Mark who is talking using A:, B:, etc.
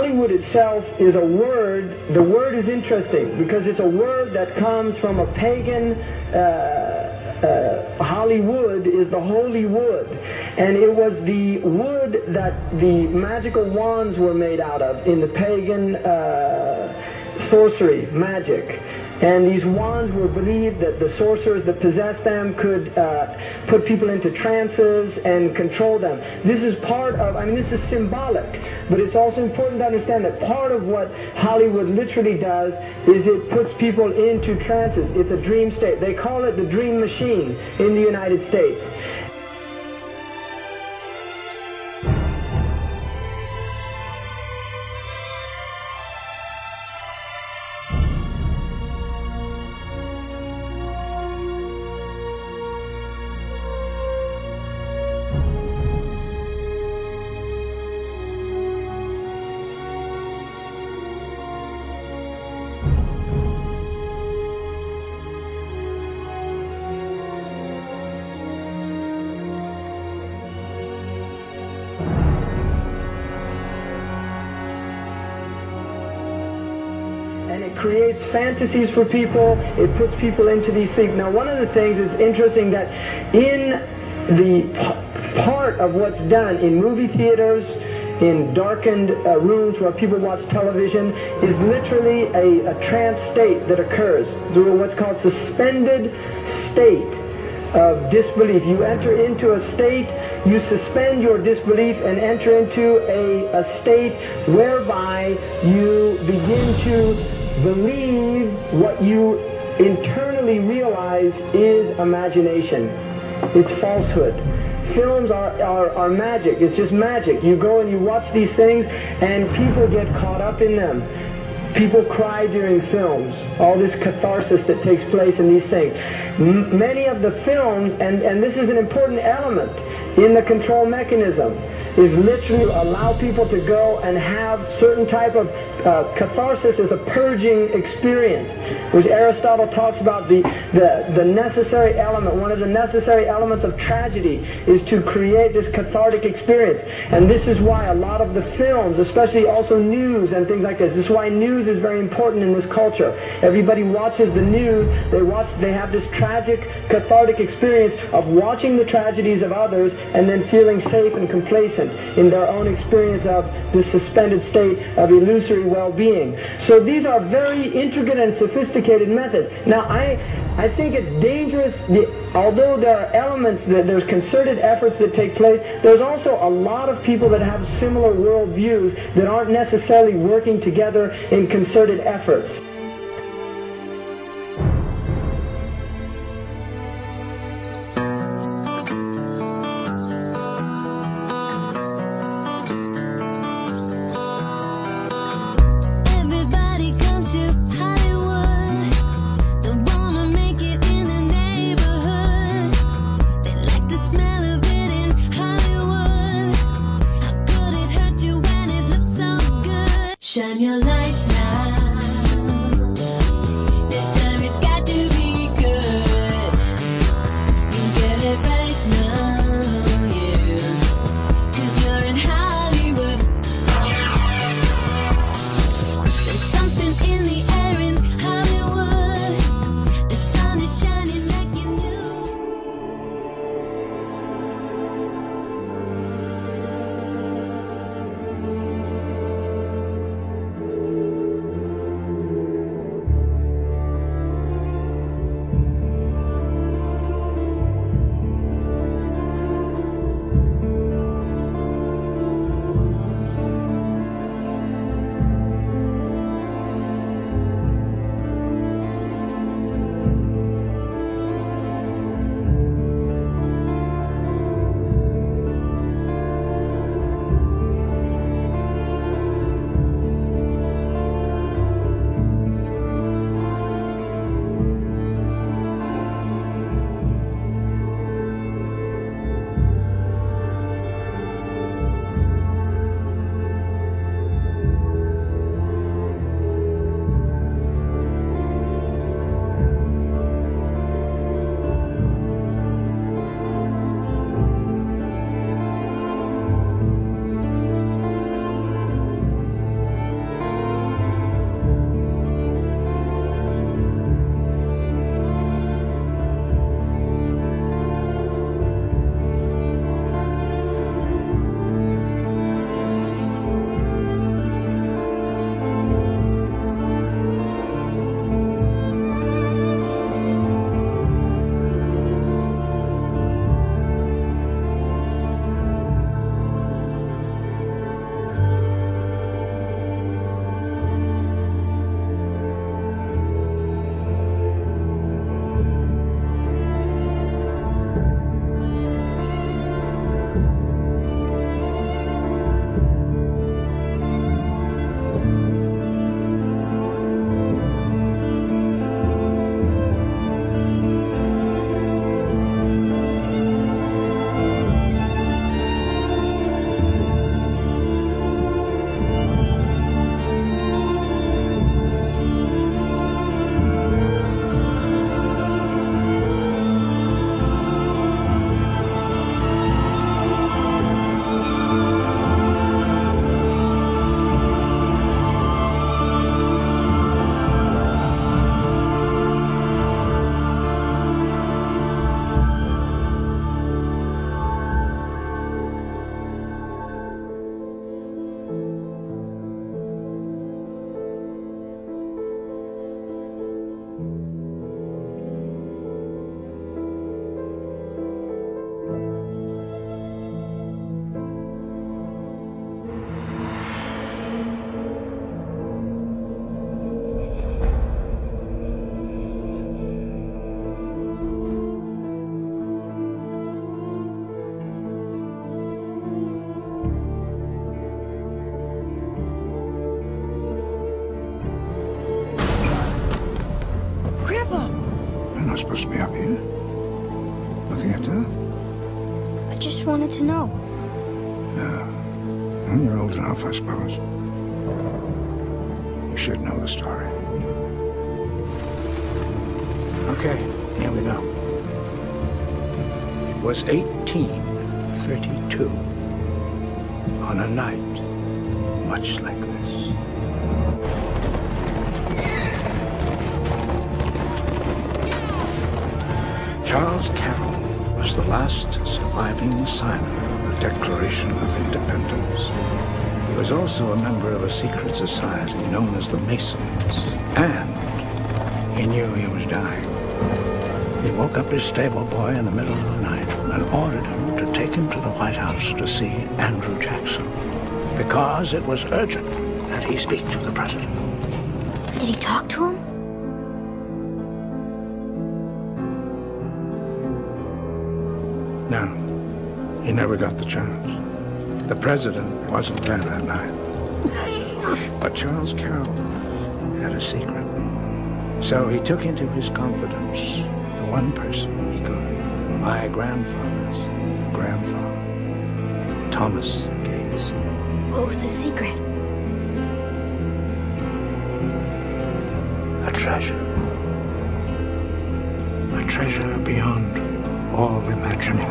A: Hollywood itself is a word. The word is interesting because it's a word that comes from a pagan. Hollywood is the holy wood, and it was the wood that the magical wands were made out of in the pagan sorcery, magic. And these wands were believed that the sorcerers that possessed them could put people into trances and control them. This is part of, I mean, this is symbolic, but it's also important to understand that part of what Hollywood literally does is it puts people into trances. It's a dream state. They call it the dream machine in the United States. And it creates fantasies for people. It puts people into these sleep. Now, one of the things is interesting that in the part of what's done in movie theaters, in darkened rooms where people watch television, is literally a trance state that occurs. So what's called suspended state of disbelief. You enter into a state, you suspend your disbelief and enter into a state whereby you begin to believe what you internally realize is imagination. It's falsehood. Films are magic. It's just magic. You go and you watch these things and people get caught up in them. People cry during films. All this catharsis that takes place in these things. Many of the films, and this is an important element in the control mechanism, is literally allow people to go and have certain type of catharsis as a purging experience, which Aristotle talks about the necessary element. One of the necessary elements of tragedy is to create this cathartic experience. And this is why a lot of the films, especially also news and things like this is why news is very important in this culture. Everybody watches the news, they have this tragic, cathartic experience of watching the tragedies of others and then feeling safe and complacent in their own experience of this suspended state of illusory well-being. So these are very intricate and sophisticated methods. Now, I think it's dangerous, although there are elements, there's concerted efforts that take place, there's also a lot of people that have similar worldviews that aren't necessarily working together in concerted efforts.
B: Shine your light now. not supposed to be up here. Looking at that?
C: I just wanted to know.
B: Yeah. Well, you're old enough, I suppose. You should know the story. Okay, here we go. It was 1832, on a night much like this. Charles Carroll was the last surviving signer of the Declaration of Independence. He was also a member of a secret society known as the Masons, and he knew he was dying. He woke up his stable boy in the middle of the night and ordered him to take him to the White House to see Andrew Jackson, because it was urgent that he speak to the president.
C: Did he talk to him?
B: No, he never got the chance. The president wasn't there that night. But Charles Carroll had a secret. So he took into his confidence the one person he could. My grandfather's grandfather, Thomas Gates.
C: What was the secret?
B: A treasure. A treasure beyond all imagining.